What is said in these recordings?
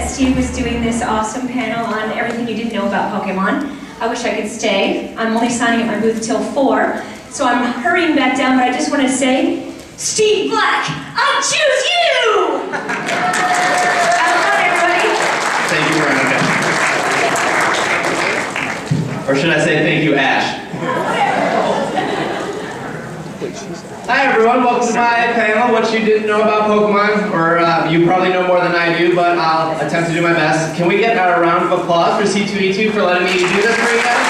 that Steve was doing this awesome panel on everything you didn't know about Pokemon. I wish I could stay. I'm only signing at my booth till 4, so I'm hurrying back down, but I just want to say, Steve Black, I choose you! Have fun, everybody. Thank you, Veronica. Or should I say thank you, Ash? Hi everyone, welcome to my panel, What You Didn't Know About Pokemon, or you probably know more than I do, but I'll attempt to do my best. Can we get a round of applause for C2E2 for letting me do this for you guys?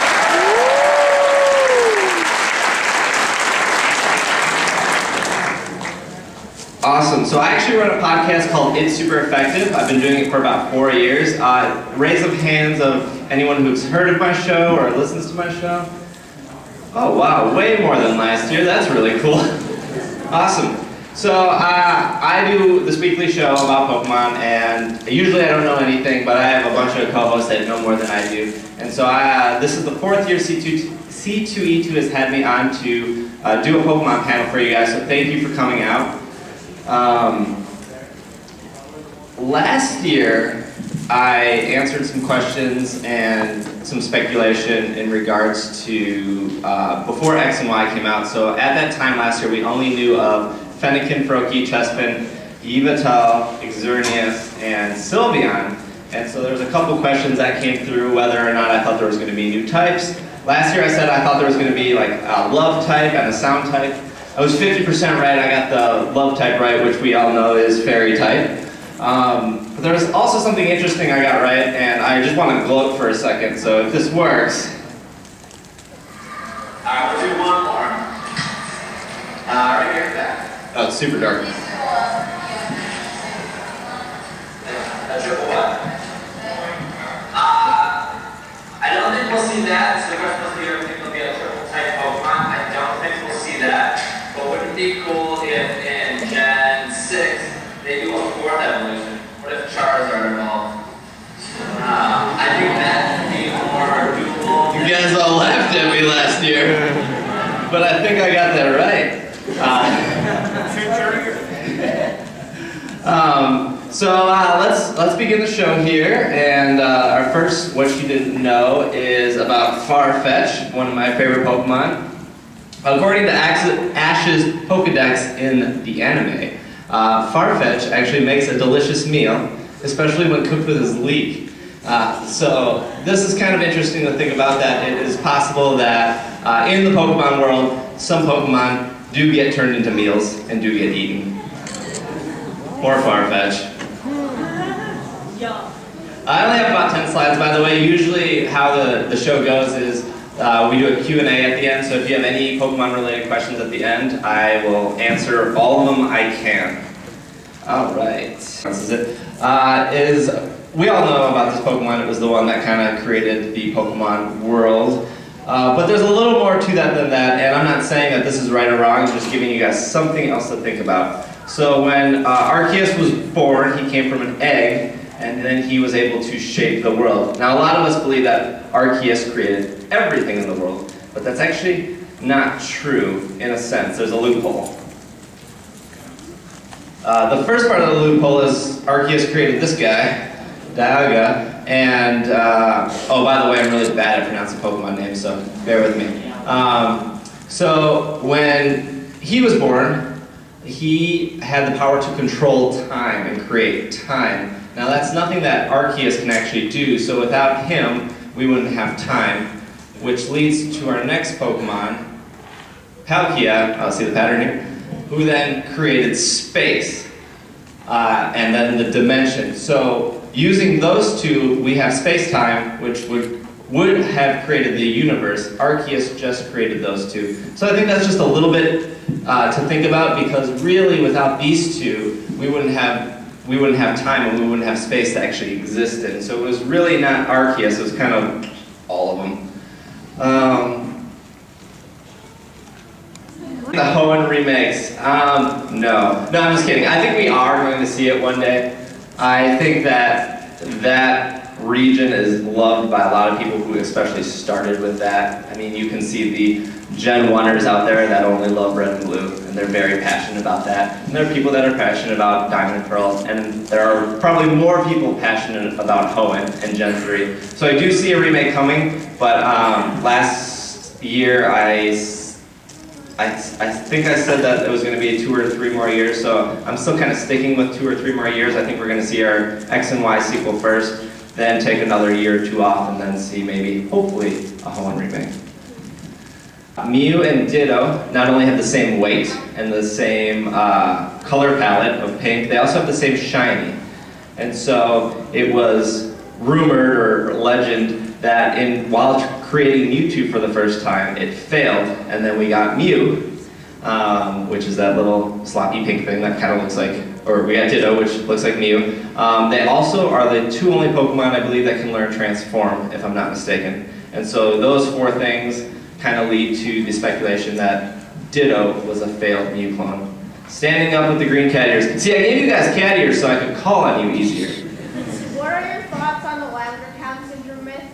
Awesome, so I actually run a podcast called It's Super Effective. I've been doing it for about 4 years. Raise of hands of anyone who's heard of my show or listens to my show. Oh wow, way more than last year. That's really cool. Awesome. So I do this weekly show about Pokemon, and usually I don't know anything, but I have a bunch of co-hosts that know more than I do. And so this is the 4th year C2E2 has had me on to do a Pokemon panel for you guys, so thank you for coming out. Last year, I answered some questions and some speculation in regards to before X and Y came out. So at that time last year, we only knew of Fennekin, Froakie, Chespin, Yveltal, Xerneas, and Sylveon. And so there was a couple questions that came through whether or not I thought there was going to be new types. Last year I said I thought there was going to be like a love type and a sound type. I was 50% right. I got the love type right, which we all know is fairy type. But there was also something interesting I got right, and I just want to gloat for a second. So if this works, we'll do one more. Right here, back. Oh, it's super dark. A triple what? I don't think we'll see that. So the question was here, I think it'll be a triple type Pokemon. I don't think we'll see that. But wouldn't it be cool if in Gen 6 they do a 4th evolution? What if Charizard involved? I think that would be more doable. You guys all laughed at me last year, but I think I got that right. So let's begin the show here, and our first What You Didn't Know is about Farfetch, one of my favorite Pokemon. According to Ash's Pokedex in the anime, Farfetch actually makes a delicious meal, especially when cooked with his leek. So this is kind of interesting to think about, that it is possible that in the Pokemon world, some Pokemon do get turned into meals and do get eaten. Or Farfetch. I only have about 10 slides, by the way. Usually how the show goes is we do a Q&A at the end, so if you have any Pokemon-related questions at the end, I will answer all of them I can. All right. This is it. We all know about this Pokemon. It was the one that kind of created the Pokemon world. But there's a little more to that than that, and I'm not saying that this is right or wrong. I'm just giving you guys something else to think about. So when Arceus was born, he came from an egg, and then he was able to shape the world. Now, a lot of us believe that Arceus created everything in the world, but that's actually not true in a sense. There's a loophole. The first part of the loophole is Arceus created this guy, Dialga, and oh, by the way, I'm really bad at pronouncing Pokemon names, so bear with me. So when he was born, he had the power to control time and create time. Now that's nothing that Arceus can actually do, so without him, we wouldn't have time, which leads to our next Pokemon, Palkia, I'll see the pattern here, who then created space, and then the dimension. So using those two, we have space-time, which would have created the universe. Arceus just created those two. So I think that's just a little bit to think about, because really without these two, we wouldn't have time and we wouldn't have space to actually exist in. So it was really not Arceus, it was kind of all of them. The Hoenn remakes. No, I'm just kidding. I think we are going to see it one day. I think that region is loved by a lot of people who especially started with that. I mean, you can see the Gen 1ers out there that only love red and blue, and they're very passionate about that. And there are people that are passionate about Diamond and Pearl, and there are probably more people passionate about Hoenn and Gen 3. So I do see a remake coming, but last year I think I said that it was going to be 2 or 3 more years, so I'm still kind of sticking with 2 or 3 more years. I think we're going to see our X and Y sequel first, then take another year or 2 off, and then see maybe, hopefully, a Hoenn remake. Mew and Ditto not only have the same weight and the same color palette of pink, they also have the same shiny. And so it was rumored or legend that while creating Mewtwo for the first time, it failed, and then we got Mew, which is that little sloppy pink thing that kind of looks like, or we got Ditto, which looks like Mew. They also are the 2 only Pokemon, I believe, that can learn Transform, if I'm not mistaken. And so those 4 things kind of lead to the speculation that Ditto was a failed Mew clone. Standing up with the green cat ears. See, I gave you guys cat ears so I could call on you easier. What are your thoughts on the Lavender Town Syndrome myth?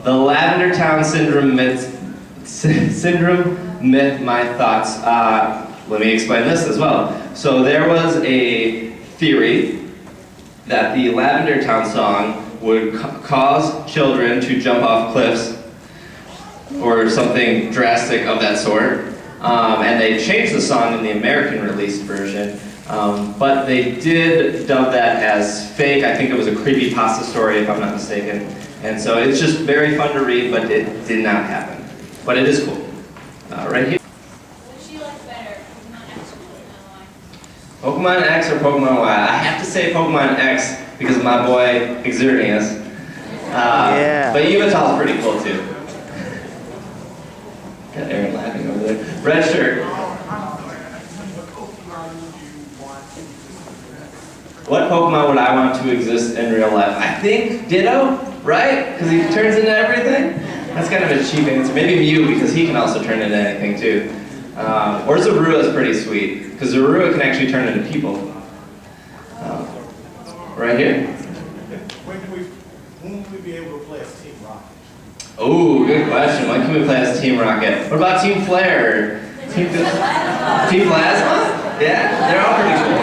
The Lavender Town Syndrome myth, my thoughts. Let me explain this as well. So there was a theory that the Lavender Town song would cause children to jump off cliffs or something drastic of that sort. And they changed the song in the American released version, but they did dub that as fake. I think it was a creepypasta story, if I'm not mistaken. And so it's just very fun to read, but it did not happen. But it is cool. Right here. Which do you like better, Pokemon X or Pokemon Y? Pokemon X or Pokemon Y? I have to say Pokemon X because of my boy Xerneas. Yeah. But Yveltal's pretty cool too. Got Aaron laughing over there. Red shirt. What Pokemon would I want to exist in real life? I think Ditto, right? Because he turns into everything. That's kind of a cheap answer. Maybe Mew, because he can also turn into anything too. Or Zorua is pretty sweet, because Zorua can actually turn into people. Right here. When will we be able to play as Team Rocket? Oh, good question. When can we play as Team Rocket? What about Team Flare? Team Plasma? Yeah, they're all pretty cool.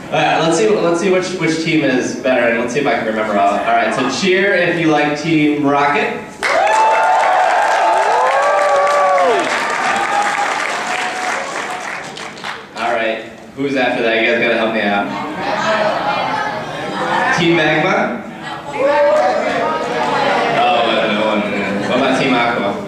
Let's see which team is better, and let's see if I can remember all. All right, so cheer if you like Team Rocket. All right, who's after that? You guys gotta help me out. Team Magma? Oh, no one. What about Team Aqua?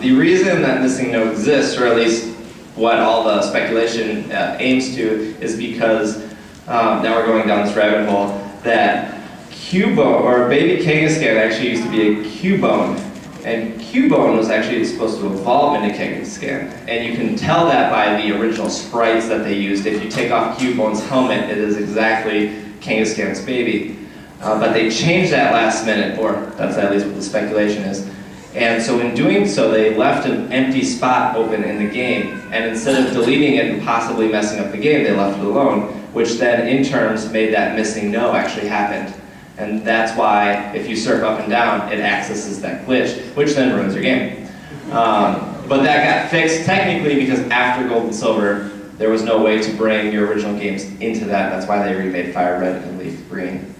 The reason that Missing No exists, or at least what all the speculation aims to, is because, now we're going down this rabbit hole, that Cubone, or baby Kangaskhan actually used to be a Cubone, and Cubone was actually supposed to evolve into Kangaskhan, and you can tell that by the original sprites that they used. If you take off Cubone's helmet, it is exactly Kangaskhan's baby. But they changed that last minute, or that's at least what the speculation is. And so in doing so, they left an empty spot open in the game, and instead of deleting it and possibly messing up the game, they left it alone, which then in turns made that Missing No actually happen. And that's why if you surf up and down, it accesses that glitch, which then ruins your game. But that got fixed technically because after Gold and Silver, there was no way to bring your original games into that. That's why they remade Fire Red and Leaf Green.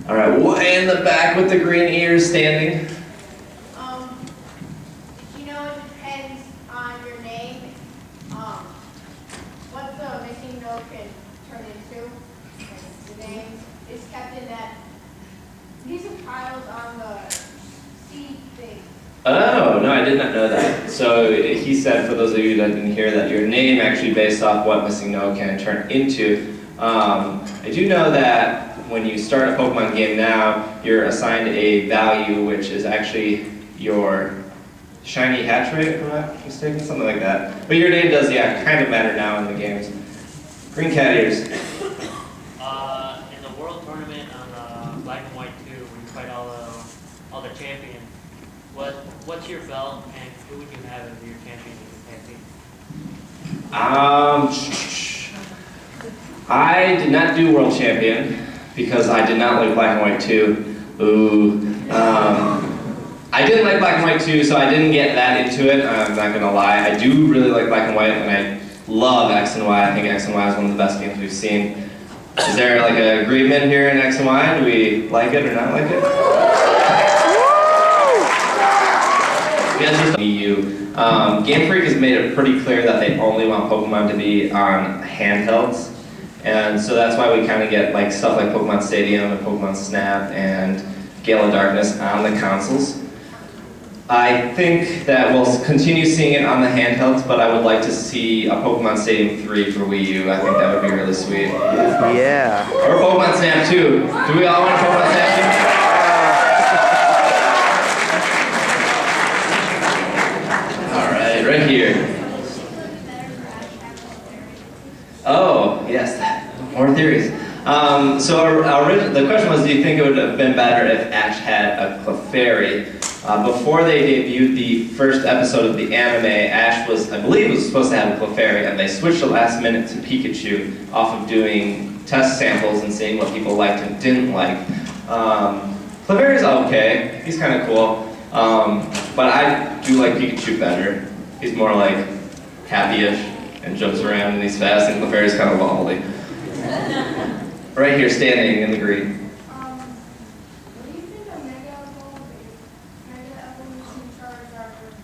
All right, way in the back with the green ears standing. You know, it depends on your name. What the Missing No can turn into. And the name is kept in that. These are tiles on the C thing. Oh, no, I did not know that. So he said, for those of you that didn't hear, that your name actually based off what Missing No can turn into. I do know that when you start a Pokemon game now, you're assigned a value which is actually your shiny hatch rate, if I'm not mistaken, something like that. But your name does, yeah, kind of matter now in the games. Green cat ears. In the World Tournament on Black and White 2, where you fight all the champions, what's your belt, and who would you have as your champion in the tag team? I did not do World Champion because I did not like Black and White 2. Ooh. I didn't like Black and White 2, so I didn't get that into it. I'm not gonna lie. I do really like Black and White, and I love X and Y. I think X and Y is one of the best games we've seen. Is there like an agreement here in X and Y? Do we like it or not like it? EU. Game Freak has made it pretty clear that they only want Pokemon to be on handhelds, and so that's why we kind of get like stuff like Pokemon Stadium and Pokemon Snap and Gale of Darkness on the consoles. I think that we'll continue seeing it on the handhelds, but I would like to see a Pokemon Stadium 3 for Wii U. I think that would be really sweet. Yeah. Or Pokemon Snap 2. Do we all want Pokemon Snap 2? Right here. Oh, yes, more theories. So the question was, do you think it would have been better if Ash had a Clefairy? Before they debuted the first episode of the anime, Ash was, I believe, was supposed to have a Clefairy, and they switched the last minute to Pikachu off of doing test samples and seeing what people liked and didn't like. Clefairy's okay, he's kind of cool, but I do like Pikachu better. He's more like happy-ish and jumps around and he's fast, and Clefairy's kind of wobbly. Right here, standing in the green. What do you think of Mega Evolution Charizard would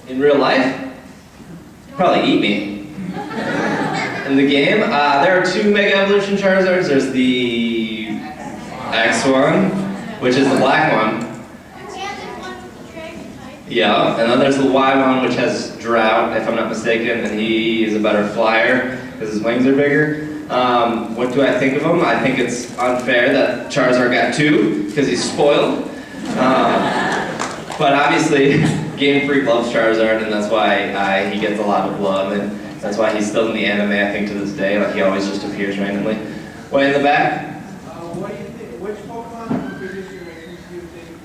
be In real life? Probably eat me. In the game, there are 2 Mega Evolution Charizards. There's the X one, which is the black one. Yeah, and then there's the Y one, which has Drought, if I'm not mistaken, and he is a better flyer because his wings are bigger. What do I think of him? I think it's unfair that Charizard got 2 because he's spoiled. But obviously, Game Freak loves Charizard, and that's why he gets a lot of love, and that's why he's still in the anime, I think, to this day. Like, he always just appears randomly. Way in the back? What do you think? Which Pokemon from previous generations do you think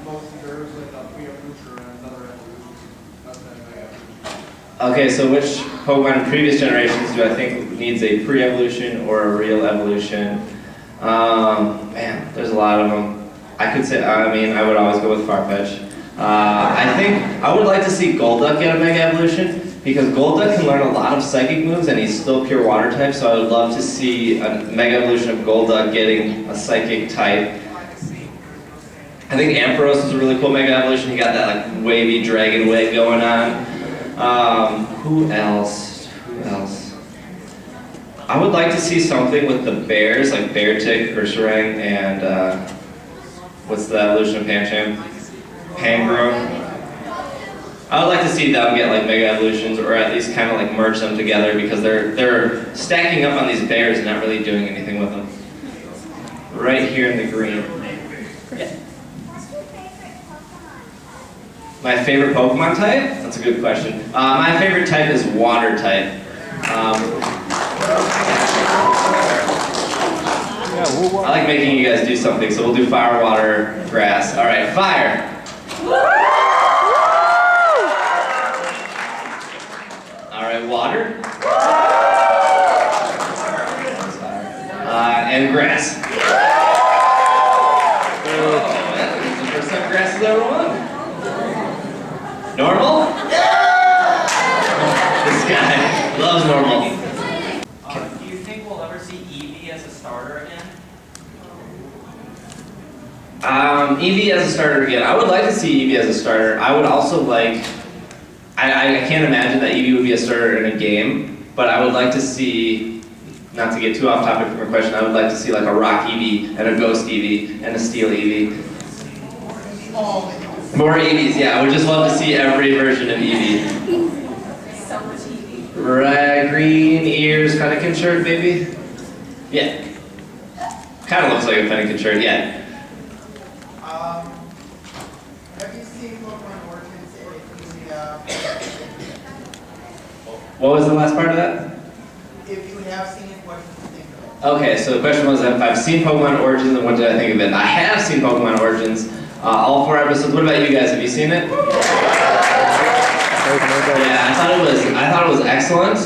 most deserves like a pre-evolution or another evolution? Other than Mega Evolution? Okay, so which Pokemon in previous generations do I think needs a pre-evolution or a real evolution? Man, there's a lot of them. I could say, I would always go with Farfetch. I think I would like to see Golduck get a Mega Evolution, because Golduck can learn a lot of psychic moves and he's still pure water type, so I would love to see a Mega Evolution of Golduck getting a psychic type. I think Ampharos is a really cool Mega Evolution. He got that like wavy dragon wig going on. Who else? I would like to see something with the bears, like Beartick, Ursaring, and what's the evolution of Pancham? Pangroom. I would like to see them get like Mega Evolutions, or at least kind of like merge them together, because they're stacking up on these bears and not really doing anything with them. Right here in the green. Yeah. My favorite Pokemon type? That's a good question. My favorite type is water type. I like making you guys do something, so we'll do fire, water, grass. All right, fire. All right, water. And grass. Oh, that's the first time grass has ever won. Normal? This guy loves normal. Do you think we'll ever see Eevee as a starter again? Eevee as a starter again. I would like to see Eevee as a starter. I would also like, I can't imagine that Eevee would be a starter in a game, but I would like to see, not to get too off topic from your question, I would like to see like a rock Eevee and a ghost Eevee and a steel Eevee. More Eevees, yeah. I would just love to see every version of Eevee. So much Eevee. Red, green ears, Fennekin shirt, maybe? Yeah. Kind of looks like a Fennekin shirt, yeah. Have you seen Pokemon Origins in the What was the last part of that? if you have seen it, what do you think of it? Okay, so the question was if I've seen Pokemon Origins and what did I think of it? I have seen Pokemon Origins, all 4 episodes. What about you guys? Have you seen it? Yeah, I thought it was excellent.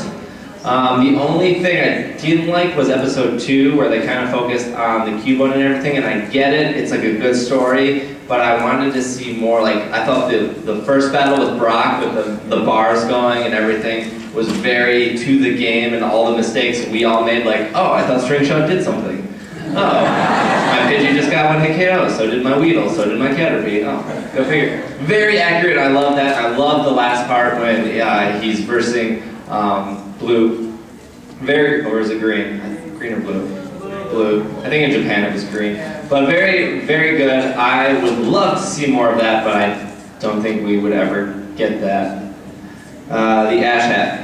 The only thing I didn't like was episode 2, where they kind of focused on the Cubone and everything, and I get it, it's like a good story, but I wanted to see more. Like, I thought the first battle with Brock, with the bars going and everything, was very to the game, and all the mistakes we all made, like, oh, I thought String Shot did something. Oh, my Pidgey just got one hit KO, so did my Weedle, so did my Caterpie. Oh, go figure. Very accurate, I love that. I love the last part when he's versing Blue. Or is it green? Green or blue? Blue. I think in Japan it was green. But very, very good. I would love to see more of that, but I don't think we would ever get that. The Ash Hat.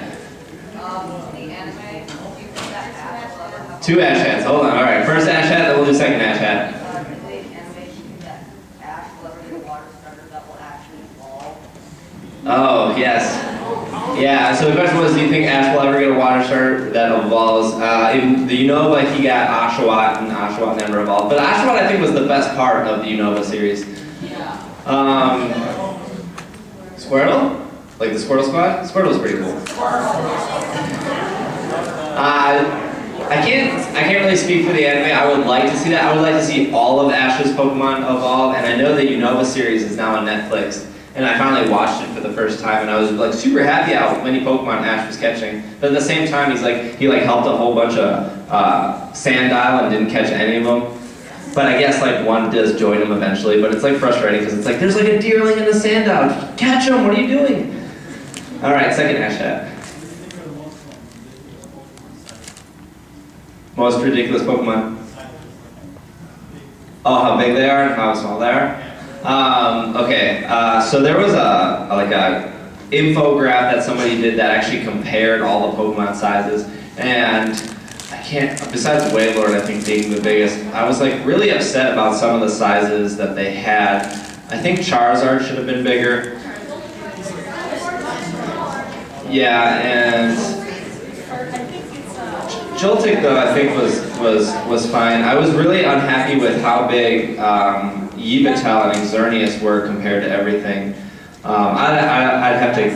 The anime, do you think that Ash will ever have 2 Ash Hats. Hold on. All right. First Ash Hat, then we'll do second Ash Hat. the animation that Ash will ever get a water starter that will actually evolve? Oh, yes. Yeah, so the question was, do you think Ash will ever get a water starter that evolves? In the Unova, he got Oshawott, and Oshawott never evolved. But Oshawott, I think, was the best part of the Unova series. Yeah. Squirtle? Like the Squirtle Squad? Squirtle's pretty cool. I can't really speak for the anime. I would like to see that. I would like to see all of Ash's Pokemon evolve, and I know the Unova series is now on Netflix. And I finally watched it for the first time, and I was like super happy how many Pokemon Ash was catching. But at the same time, he helped a whole bunch of Sandile and didn't catch any of them. But I guess like one does join him eventually. But it's like frustrating because it's like there's like a Deerling and a Sandile. Catch him! What are you doing? All right, second Ash Hat. Most ridiculous Pokemon. Oh, how big they are and how small they are. Okay, so there was a infograph that somebody did that actually compared all the Pokemon sizes, and besides Wailord, I think being the biggest, I was like really upset about some of the sizes that they had. I think Charizard should have been bigger. Yeah, and Joltik though I think was fine. I was really unhappy with how big Yveltal and Xerneas were compared to everything. I'd have to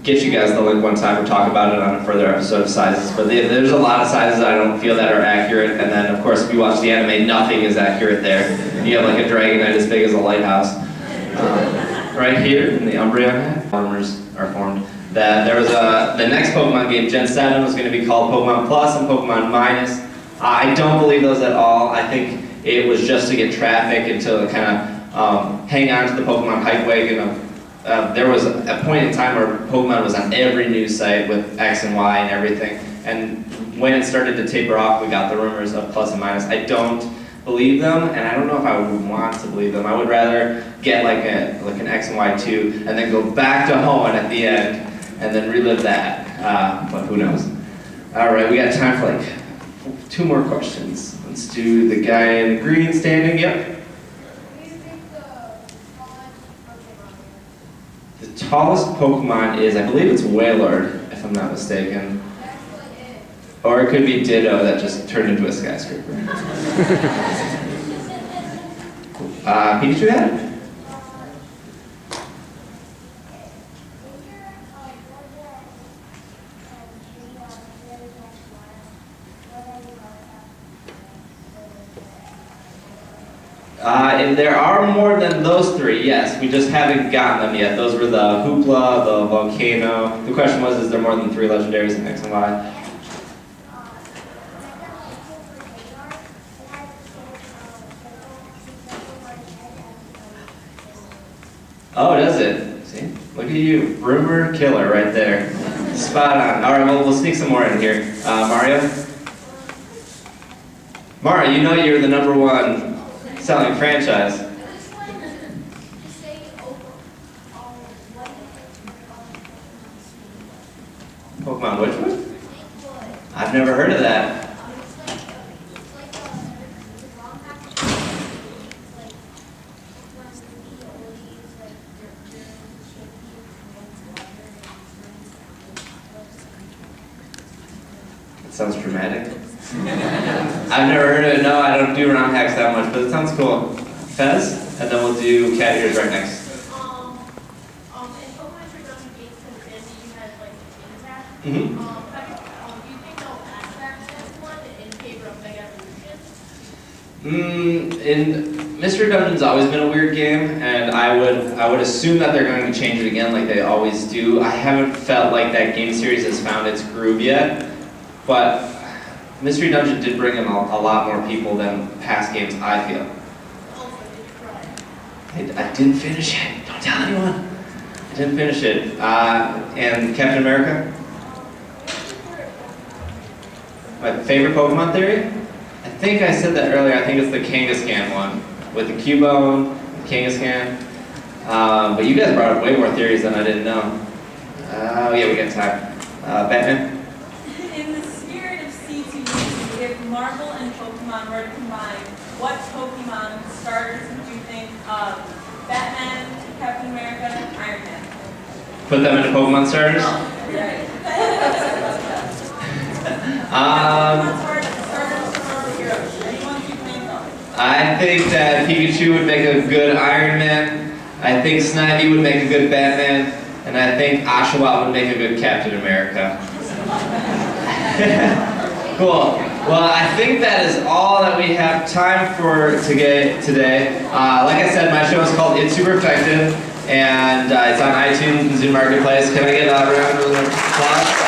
get you guys the link one time or talk about it on a further episode of sizes. But there's a lot of sizes I don't feel that are accurate. And then of course if you watch the anime, nothing is accurate there. You have like a Dragonite as big as a lighthouse. Right here in the Umbreon, farmers are formed. That there was the next Pokemon game, Gen 7, was going to be called Pokemon Plus and Pokemon Minus. I don't believe those at all. I think it was just to get traffic and to kind of hang on to the Pokemon hype wagon. There was a point in time where Pokemon was on every news site with X and Y and everything. And when it started to taper off, we got the rumors of Plus and Minus. I don't believe them, and I don't know if I would want to believe them. I would rather get like an X and Y 2 and then go back to Hoenn at the end and then relive that. But who knows? All right, we got time for like 2 more questions. Let's do the guy in green standing. Yep. What do you think the The tallest tallest Pokemon is? Pokemon is, I believe it's Wailord, if I'm not mistaken. That's what it is. Or it could be Ditto that just turned into a skyscraper. Pikachu hat? And there are more than those 3, yes. We just haven't gotten them yet. Those were the Hoopla, the Volcano. The question was, is there more than 3 legendaries in X and Y? Oh, does it? See? Look at you. Rumor killer right there. Spot on. All right, well, we'll sneak some more in here. Mario? Mario, you know you're the #1 selling franchise. Pokemon which one? I've never heard of that. That sounds dramatic. I've never heard of it. No, I don't do ROM hacks that much, but it sounds cool. Fez, and then we'll do cat ears right next. In Pokemon Trigger Gates and Fizzy, you had like the team attack. Mm-hmm. Do you think they'll add that to this one in favor of Mega Evolution? Mystery Dungeon's always been a weird game, and I would assume that they're going to change it again like they always do. I haven't felt like that game series has found its groove yet, but Mystery Dungeon did bring in a lot more people than past games, I feel. I didn't finish it. Don't tell anyone. I didn't finish it. And Captain America? My favorite Pokemon theory? I think I said that earlier. I think it's the Kangaskhan one. With the Cubone, the Kangaskhan. But you guys brought up way more theories than I didn't know. Oh yeah, we got time. Batman? In the spirit of C2E2, if Marvel and Pokemon were to combine, what Pokemon starters would you think of? Batman, Captain America, Iron Man. Put them into Pokemon starters? Right. I think that Pikachu would make a good Iron Man. I think Snivy would make a good Batman. And I think Oshawott would make a good Captain America. Cool. Well, I think that is all that we have time for today. Like I said, my show is called It's Super Effective, and it's on iTunes and Zune Marketplace. Can I get a round of applause?